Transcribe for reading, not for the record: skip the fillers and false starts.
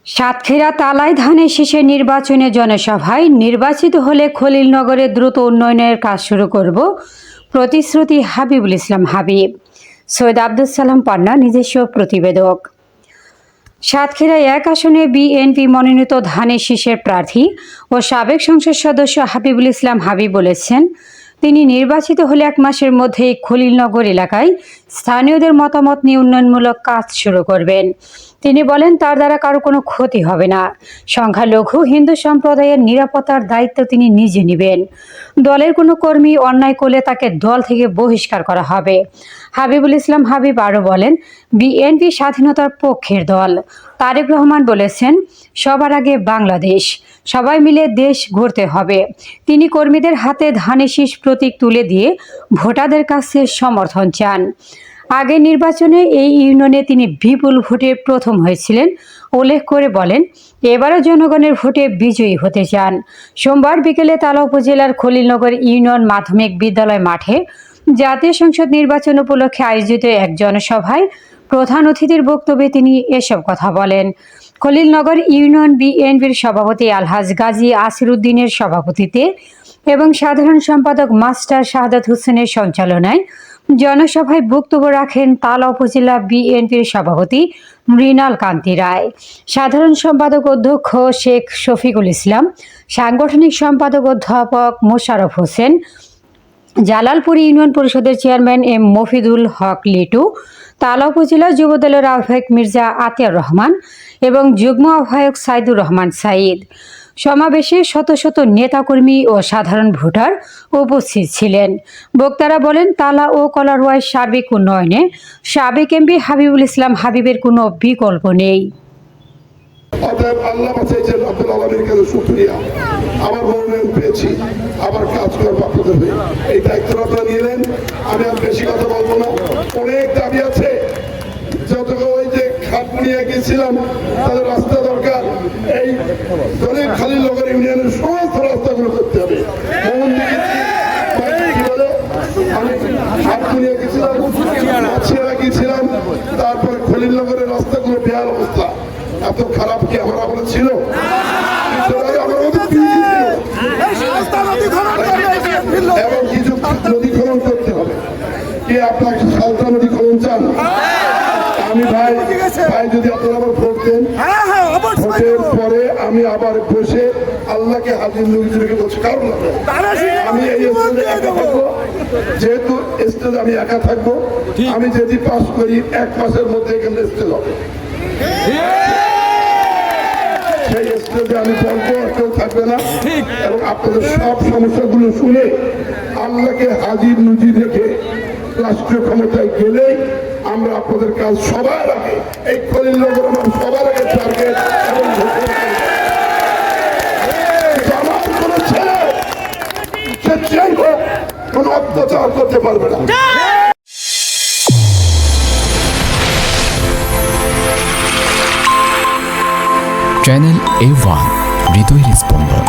সাতক্ষীরা তালাই ধানের শীষের নির্বাচনে জনসভায় নির্বাচিত হলে খলিলনগরে দ্রুত উন্নয়নের কাজ শুরু করব প্রতিশ্রুতি হাবিবুল ইসলাম হাবিব। সৈয়দ আব্দুল সালাম পান্না, নিজস্ব প্রতিবেদক। সাতক্ষীরা ১ আসনে বিএনপি মনোনীত ধানের শীষের প্রার্থী ও সাবেক সংসদ সদস্য হাবিবুল ইসলাম হাবিব বলেছেন, তিনি নির্বাচিত হলে ১ মাসের মধ্যেই খলিলনগর এলাকায় স্থানীয়দের মতামত নিয়ে উন্নয়নমূলক কাজ শুরু করবেন। তিনি বলেন, তার দ্বারা কারো কোনো ক্ষতি হবে না। সংখ্যালঘু হিন্দু সম্প্রদায়ের নিরাপত্তার দায়িত্ব তিনি নিজে নেবেন। দলের কোনো কর্মী অন্যায় করলে তাকে দল থেকে বহিষ্কার করা হবে। হাবিবুল ইসলাম হাবিব আরও বলেন, বিএনপি স্বাধীনতার পক্ষের দল। তারেক রহমান বলেছেন, সবার আগে বাংলাদেশ, সবাই মিলে দেশ গড়তে হবে। তিনি কর্মীদের হাতে ধানের শীষ প্রতীক তুলে দিয়ে ভোটারদের কাছে সমর্থন চান। আগের নির্বাচনে এই ইউনিয়নে তিনি বিপুল ভোটে প্রথম হয়েছিলেন উল্লেখ করে বলেন, এবারও জনগণের ভোটে বিজয়ী হতে চান। সোমবার বিকেলে তালা উপজেলার খলিলনগর ইউনিয়ন মাধ্যমিক বিদ্যালয় মাঠে জাতীয় সংসদ নির্বাচন উপলক্ষে আয়োজিত এক জনসভায় প্রধান অতিথির বক্তব্যে তিনি এসব কথা বলেন। খলিলনগর ইউনিয়ন বিএনপির সভাপতি আলহাজ গাজী আসির উদ্দিনের সভাপতিত্বে এবং সাধারণ সম্পাদক মাস্টার শাহাদাত হোসেনের সঞ্চালনায় জনসভায় বক্তব্য রাখেন তালা উপজেলা বিএনপির সভাপতি মৃণাল কান্তি রায়, সাধারণ সম্পাদক অধ্যক্ষ শেখ শফিকুল ইসলাম, সাংগঠনিক সম্পাদক অধ্যাপক মোশাররফ হোসেন, জালালপুর ইউনিয়ন পরিষদের চেয়ারম্যান এম মফিদুল হক লিটু, তালা উপজেলা যুবদলের আহ্বায়ক মির্জা আতিয়ার রহমান এবং যুগ্ম আহ্বায়ক সাইদুর রহমান সাইদ। সমাবেশে শত শত নেতাকর্মী ও সাধারণ ভোটার উপস্থিত ছিলেন। বক্তারা বলেন, তালা ও কলারওয়ায় সার্বিক উন্নয়নে সাবেক এমপি হাবিবুল ইসলাম হাবিবের কোনো বিকল্প নেই। অতএব আল্লাহ বাঁচাইছেন, আব্দুল আলমীর কাছে শুকরিয়া। আমার মনোনয়ন পেয়েছি, আবার কাজ করবো আপনাদের হয়ে। এই দায়িত্বটা আপনারা নিলেন। আমি আর বেশি কথা বলবো না, অনেক দাবি আছে। যত ওই যে খাট নিয়ে গেছিলাম, তাদের রাস্তা দরকার। এই দলের খলিলনগর ইউনিয়নের সমস্ত রাস্তাগুলো করতে হবে। আমি খাট নিয়ে গেছিলাম, গিয়েছিলাম, তারপরে খলিলনগরের রাস্তাগুলো বেহাল অবস্থা। এত খারাপ কি আমার আমলে ছিল? এবং কিছু নদী খনন করতে হবে। কি আপনাকে সালতা নদী খনন চান? আমি ভাই যদি আপনারা আবার ভোট দেন, ভোটের পরে আমি আবার বসে আল্লাহকে হাজির নবীকে বলছি, কারণ আমি এই স্টেজে একা থাকবো। যেহেতু স্টেজে আমি একা থাকবো, আমি যদি পাস করি 1 মাসের মধ্যে এখানে স্টেজ হবে। সেই স্টেজে আমি বলবো, কেউ থাকবে না। এবং আপনাদের সব সমস্যাগুলো শুনে আল্লাহকে হাজির নজির রেখে রাষ্ট্রীয় ক্ষমতায় গেলেই আমরা আপনাদের কাজ সবার আগে, এই খলিলনগর আমার সবার আগে টার্গেট। এবং আমার কোন ছেলে সে যেই হোক কোনো অত্যাচার করতে পারবে না। চ্যানেল A1, হৃদয়ের স্পন্দন।